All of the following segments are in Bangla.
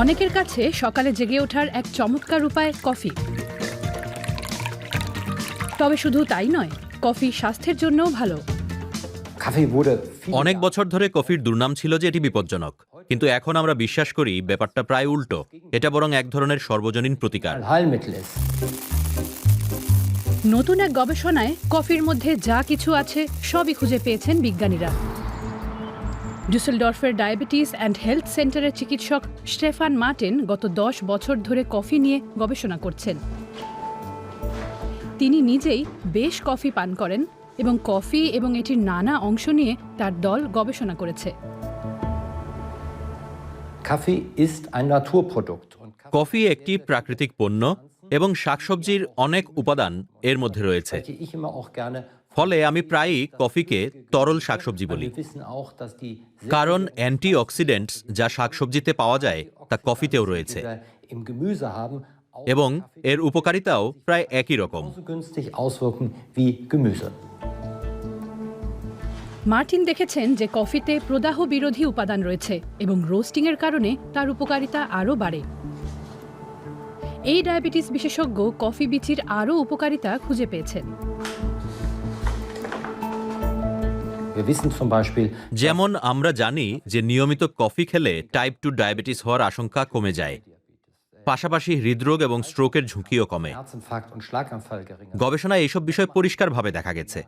অনেকের কাছে সকালে জেগে ওঠার এক চমৎকার উপায় কফি। তবে শুধু তাই নয়, কফি স্বাস্থ্যের জন্যও ভালো। অনেক বছর ধরে কফির দুর্নাম ছিল যে এটি বিপজ্জনক, কিন্তু এখন আমরা বিশ্বাস করি ব্যাপারটা প্রায় উল্টো। এটা বরং এক ধরনের সর্বজনীন প্রতিকার। নতুন এক গবেষণায় কফির মধ্যে যা কিছু আছে সবই খুঁজে পেয়েছেন বিজ্ঞানীরা। ডুসেলডর্ফের ডায়াবেটিস অ্যান্ড হেলথ সেন্টারের চিকিৎসক স্টেফান মার্টিন গত 10 বছর ধরে কফি নিয়ে গবেষণা করছেন। তিনি নিজেই বেশ কফি পান করেন এবং কফি এবং এটির নানা অংশ নিয়ে তার দল গবেষণা করেছে। কফি একটি প্রাকৃতিক পণ্য এবং শাকসবজির অনেক উপাদান এর মধ্যে রয়েছে। ফলে আমি প্রায়ই কফিকে তরল শাকসবজি বলি, কারণ অ্যান্টিঅক্সিডেন্টস যা শাকসবজিতে পাওয়া যায় তা কফিতেও রয়েছে এবং এর উপকারিতাও প্রায় একই রকম। মার্টিন দেখেছেন যে কফিতে প্রদাহ বিরোধী উপাদান রয়েছে এবং রোস্টিংয়ের কারণে তার উপকারিতা আরও বাড়ে। এই ডায়াবেটিস বিশেষজ্ঞ কফি বিচির আরও উপকারিতা খুঁজে পেয়েছেন। যেমন আমরা জানি যে নিয়মিত কফি খেলে টাইপ 2 ডায়াবেটিস হওয়ার আশঙ্কা কমে যায়, পাশাপাশি হৃদরোগ এবং স্ট্রোকের ঝুঁকিও কমে। গবেষণায় এইসব বিষয় পরিষ্কারভাবে দেখা গেছে,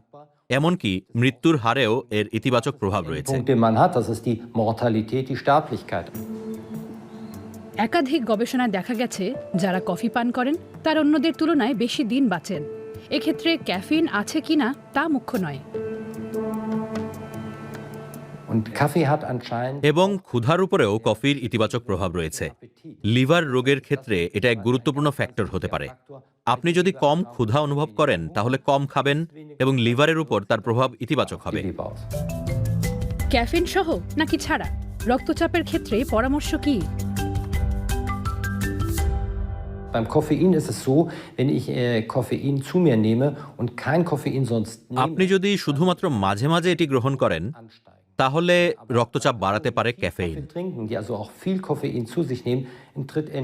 এমনকি মৃত্যুর হারেও এর ইতিবাচক প্রভাব রয়েছে। একাধিক গবেষণায় দেখা গেছে যারা কফি পান করেন তার অন্যদের তুলনায় বেশি দিন বাঁচেন। এক্ষেত্রে ক্যাফিন আছে কিনা তা মুখ্য নয়। এবং ক্ষুধার উপরেও কফির ইতিবাচক প্রভাব রয়েছে। লিভার রোগের ক্ষেত্রে এটা এক গুরুত্বপূর্ণ ফ্যাক্টর হতে পারে। আপনি যদি কম ক্ষুধা অনুভব করেন তাহলে কম খাবেন এবং লিভারের উপর তার প্রভাব ইতিবাচক হবে। ক্যাফিন সহ নাকি ছাড়া রক্তচাপের ক্ষেত্রে পরামর্শ কি? Beim Koffein ist es so, wenn ich Koffein zu mir nehme und kein Koffein sonst nehme, আপনি যদি শুধুমাত্র মাঝে মাঝে এটি গ্রহণ করেন তাহলে রক্তচাপ বাড়াতে পারে ক্যাফেইন।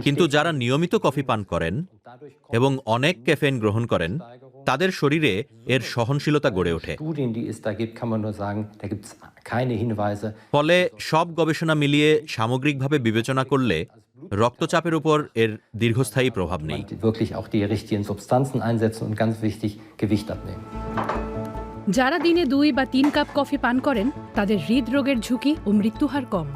কিন্তু যারা নিয়মিত কফি পান করেন এবং অনেক ক্যাফেইন গ্রহণ করেন তাদের শরীরে এর সহনশীলতা গড়ে ওঠে। ফলে সব গবেষণা মিলিয়ে সামগ্রিকভাবে বিবেচনা করলে রক্তচাপের উপর এর দীর্ঘস্থায়ী প্রভাব নেই। যারা দিনে 2 বা 3 কাপ কফি পান করেন তাদের হৃদরোগের ঝুঁকি ও মৃত্যুহার কম।